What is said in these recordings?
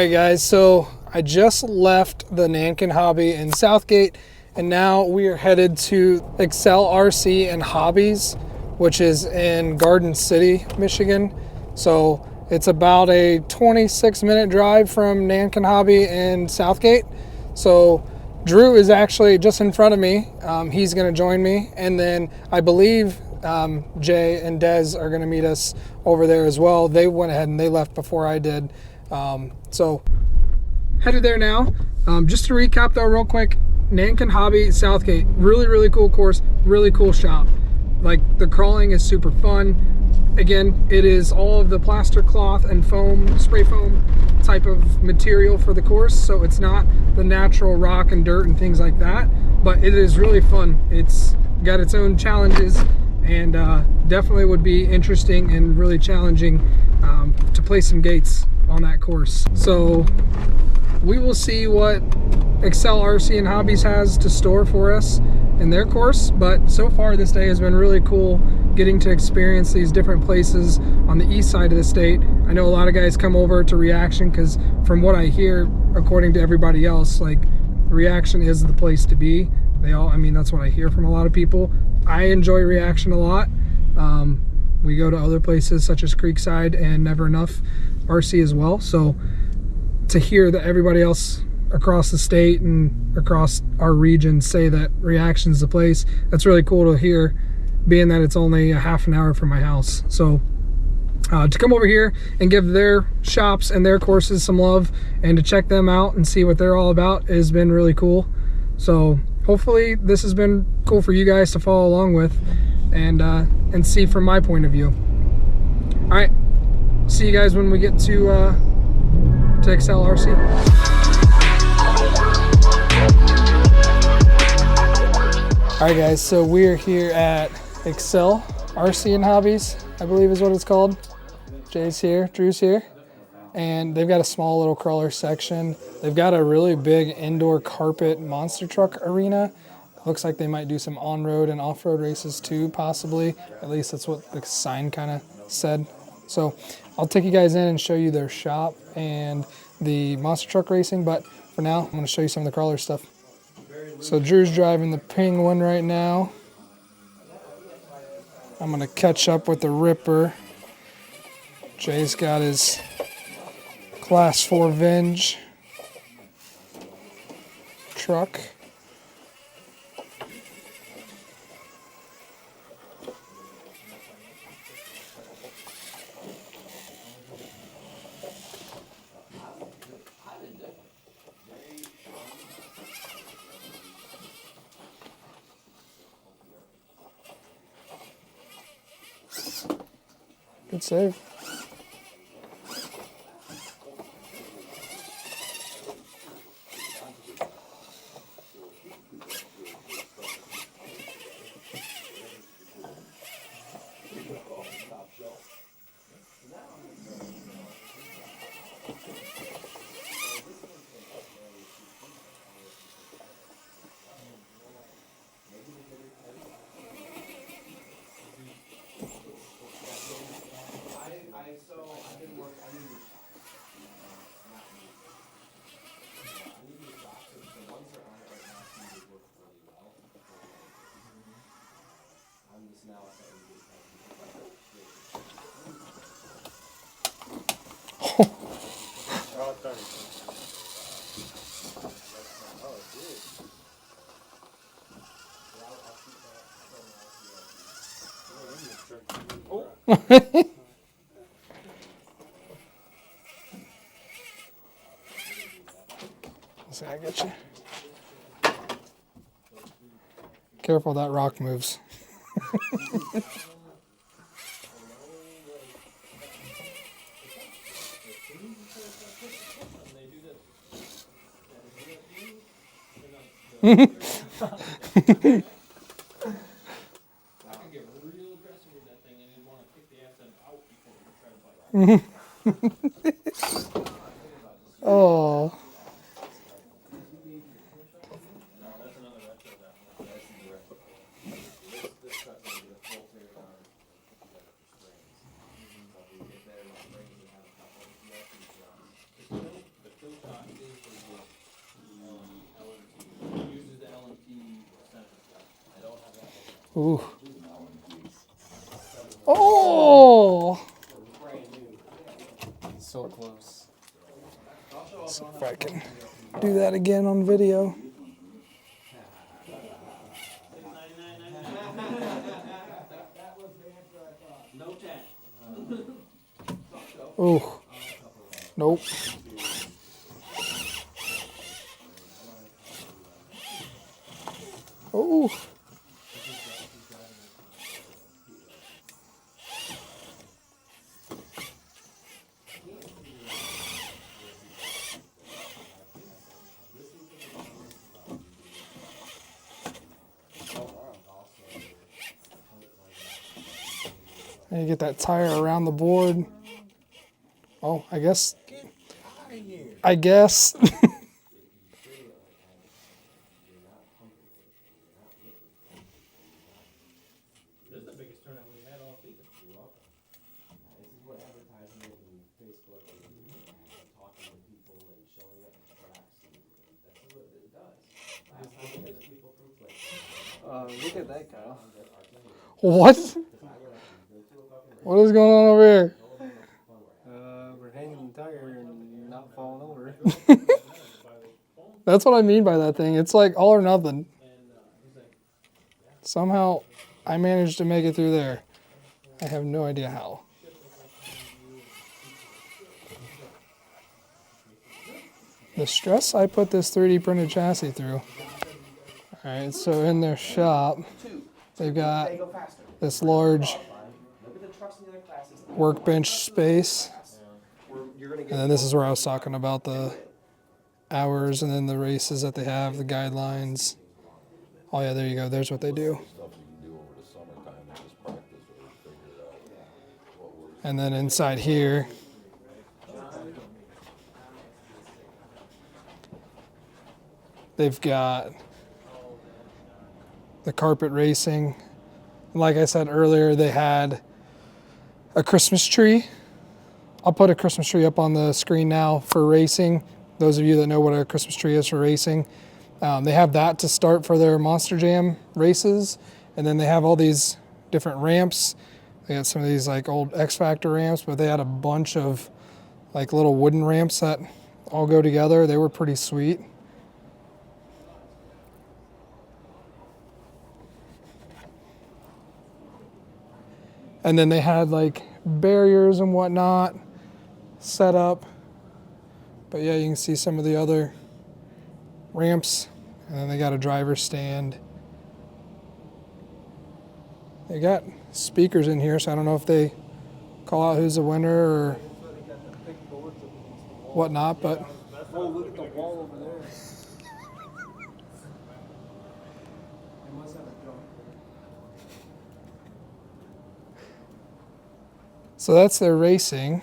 Alright guys, so I just left the Nankin Hobby in Southgate, and now we are headed to Excel RC and Hobbies, which is in Garden City, Michigan. So it's about a 26-minute drive from Nankin Hobby in Southgate. So Drew is actually just in front of me. He's going to join me, and then I believe Jay and Dez are going to meet us over there as well. They went ahead and they left before I did. So headed there now. Just to recap though real quick, Nankin Hobby Southgate, really cool course, really cool shop. Like, the crawling is super fun. Again, it is all of the plaster cloth and foam, spray foam type of material for the course, so it's not the natural rock and dirt and things like that, but it is really fun. It's got its own challenges, and definitely would be interesting and really challenging to play some gates on that course. So we will see what Excel RC and Hobbies has to store for us in their course, but so far this day has been really cool getting to experience these different places on the east side of the state. I know a lot of guys come over to Reaction because from what I hear, according to everybody else, like, Reaction is the place to be. I mean, that's what I hear from a lot of people. I enjoy Reaction a lot. We go to other places such as Creekside and Never Enough RC as well. So to hear that everybody else across the state and across our region say that Reaction's the place, that's really cool to hear, being that it's only a half an hour from my house. So to come over here and give their shops and their courses some love and to check them out and see what they're all about has been really cool. So hopefully this has been cool for you guys to follow along with and see from my point of view. All right, see you guys when we get to Excel RC. All right guys, so we're here at Excel RC and Hobbies, I believe is what it's called. Jay's here, Drew's here, and they've got a small little crawler section. They've got a really big indoor carpet monster truck arena. Looks like they might do some on-road and off-road races too, possibly. At least that's what the sign kind of said. So I'll take you guys in and show you their shop and the monster truck racing, but for now, I'm going to show you some of the crawler stuff. So Drew's driving the Penguin right now. I'm going to catch up with the Ripper. Jay's got his Class 4 V.ENG truck. Good save. See, I get you. Careful, that rock moves. Oh. Ooh. Oh! So close. See if I can do that again on video. Oh, nope. Oh. And you get that tire around the board. Oh, I guess. I guess. Look at that, Kyle. What? What is going on over here? We're hanging the tire and not falling over. That's what I mean by that thing. It's like all or nothing. Somehow I managed to make it through there. I have no idea how. The stress I put this 3D printed chassis through. Alright, so in their shop, they've got this large workbench space. And then this is where I was talking about the hours and then the races that they have, the guidelines. Oh yeah, there you go. There's what they do. And then inside here, they've got the carpet racing. Like I said earlier, they had a Christmas tree. I'll put a Christmas tree up on the screen now for racing. Those of you that know what a Christmas tree is for racing. They have that to start for their Monster Jam races. And then they have all these different ramps. They got some of these like old X Factor ramps, but they had a bunch of like little wooden ramps that all go together. They were pretty sweet. And then they had like barriers and whatnot set up. But yeah, you can see some of the other ramps. And then they got a driver stand. They got speakers in here, so I don't know if they call out who's the winner or whatnot, but Oh, look at the wall over there. so that's their racing.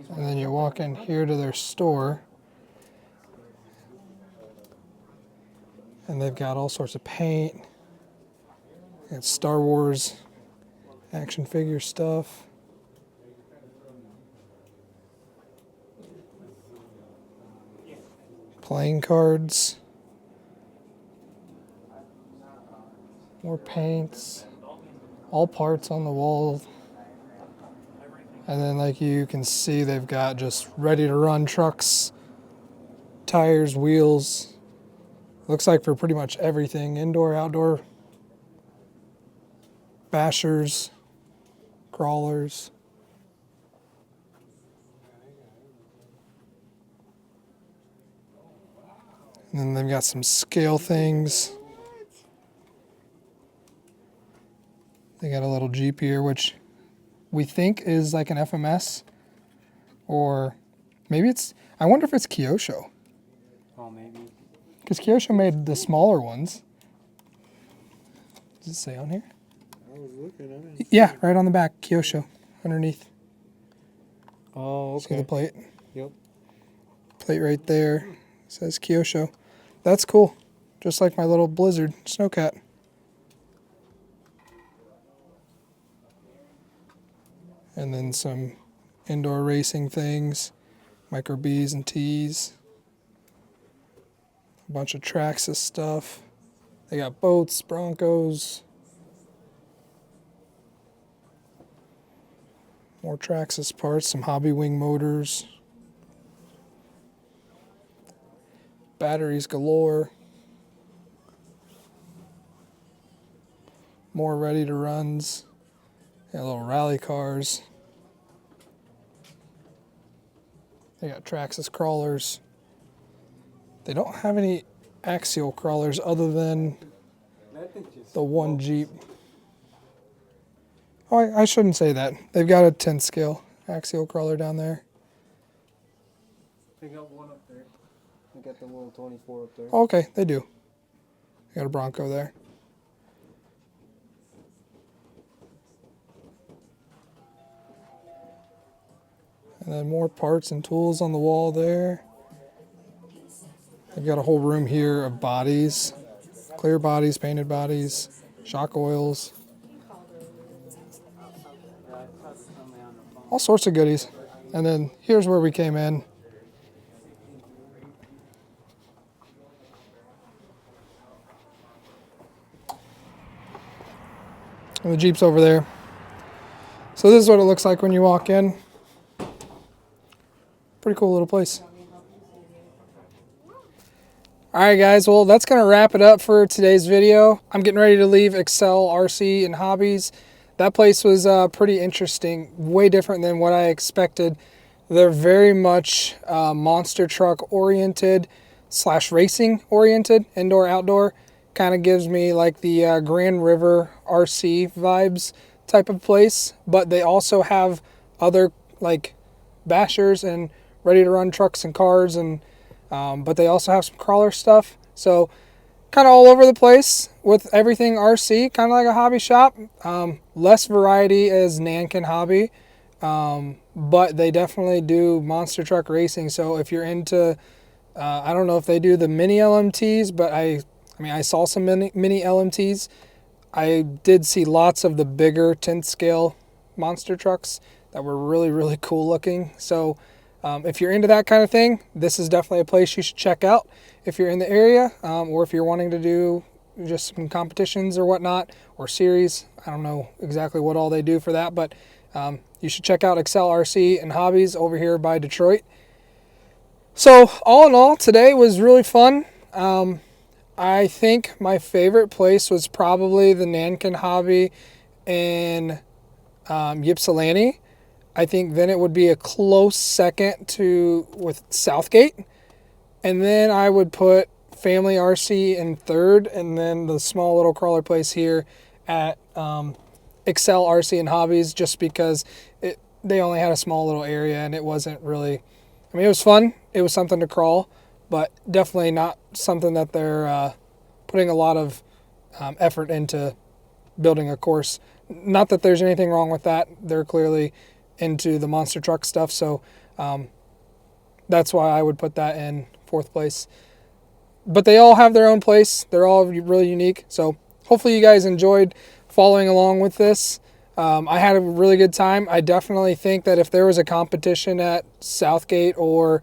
And then you walk in here to their store. And they've got all sorts of paint. They got Star Wars action figure stuff. Playing cards. More paints. All parts on the wall. And then like you can see, they've got just ready to run trucks, tires, wheels. Looks like for pretty much everything, indoor, outdoor, bashers, crawlers. And then they've got some scale things. They got a little Jeep here, which we think is like an FMS, or maybe it's, I wonder if it's Kyosho. Oh, maybe. Because Kyosho made the smaller ones. Does it say on here? I was looking at it. Yeah, right on the back, Kyosho, underneath. Oh, okay. See the plate? Yep. Plate right there says Kyosho. That's cool. Just like my little Blizzard Snowcat. And then some indoor racing things, micro B's and T's. A bunch of Traxxas stuff. They got boats, Broncos. More Traxxas parts, some Hobby Wing motors. Batteries galore. More ready to runs. Got little rally cars. They got Traxxas crawlers. They don't have any axial crawlers other than the one Jeep. Oh, I shouldn't say that. They've got a 10 scale axial crawler down there. They got one up there. They got the little 24 up there. Oh, okay, they do. They got a Bronco there. And then more parts and tools on the wall there. They've got a whole room here of bodies. Clear bodies, painted bodies, shock oils. All sorts of goodies. And then here's where we came in. And the Jeep's over there. So this is what it looks like when you walk in. Pretty cool little place. Alright guys, well that's going to wrap it up for today's video. I'm getting ready to leave Excel RC and Hobbies. That place was pretty interesting, way different than what I expected. They're very much monster truck oriented / racing oriented, indoor outdoor. Kind of gives me like the Grand River RC vibes type of place, but they also have other like bashers and ready to run trucks and cars, and but they also have some crawler stuff. So kind of all over the place with everything RC, kind of like a hobby shop. Less variety as Nankin Hobby, but they definitely do monster truck racing. So if you're into, I don't know if they do the mini LMTs, but I mean, I saw some mini LMTs. I did see lots of the bigger 10th scale monster trucks that were really, really cool looking. So if you're into that kind of thing, this is definitely a place you should check out if you're in the area, or if you're wanting to do just some competitions or whatnot, or series. I don't know exactly what all they do for that, but you should check out Excel RC and Hobbies over here by Detroit. So all in all, today was really fun. I think my favorite place was probably the Nankin Hobby in Ypsilanti. I think then it would be a close second with Southgate. And then I would put Family RC in third, and then the small little crawler place here at Excel RC and Hobbies, just because they only had a small little area and it wasn't really, I mean, it was fun. It was something to crawl, but definitely not something that they're putting a lot of effort into building a course. Not that there's anything wrong with that. They're clearly into the monster truck stuff, so that's why I would put that in fourth place. But they all have their own place. They're all really unique. So hopefully you guys enjoyed following along with this. I had a really good time. I definitely think that if there was a competition at Southgate or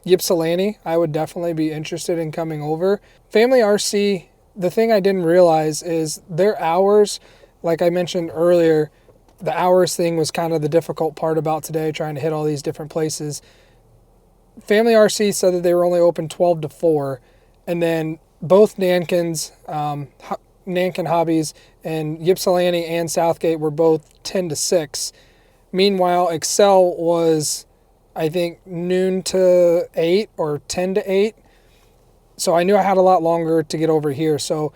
Ypsilanti, I would definitely be interested in coming over. Family RC, the thing I didn't realize is their hours, like I mentioned earlier, the hours thing was kind of the difficult part about today, trying to hit all these different places. Family RC said that they were only open 12 to 4, and then both Nankin Hobbies and Ypsilanti and Southgate were both 10 to 6. Meanwhile, Excel was, I think, noon to 8 or 10 to 8. So I knew I had a lot longer to get over here. So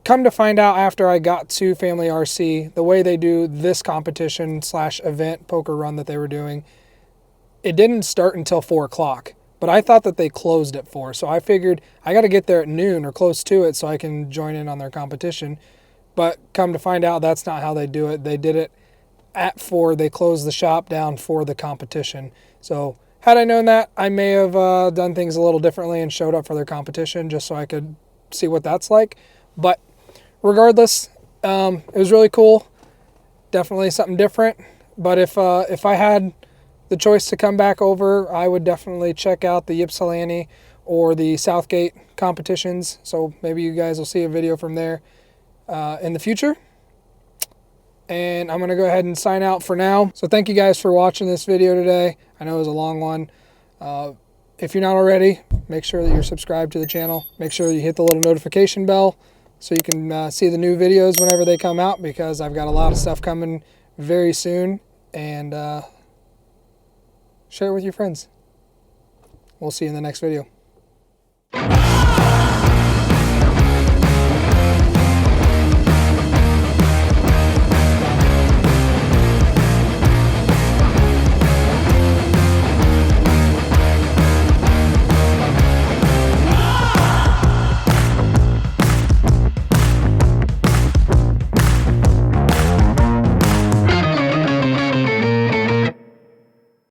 come to find out, after I got to Family RC, the way they do this competition / event poker run that they were doing, it didn't start until 4 o'clock. But I thought that they closed at 4. So I figured I got to get there at noon or close to it so I can join in on their competition. But come to find out, that's not how they do it. They did it at 4. They closed the shop down for the competition. So had I known that, I may have done things a little differently and showed up for their competition just so I could see what that's like. But regardless, it was really cool. Definitely something different. But if I had the choice to come back over, I would definitely check out the Ypsilanti or the Southgate competitions. So maybe you guys will see a video from there in the future. And I'm going to go ahead and sign out for now. So thank you guys for watching this video today. I know it was a long one. If you're not already, make sure that you're subscribed to the channel. Make sure you hit the little notification bell so you can see the new videos whenever they come out, because I've got a lot of stuff coming very soon. And share it with your friends. We'll see you in the next video.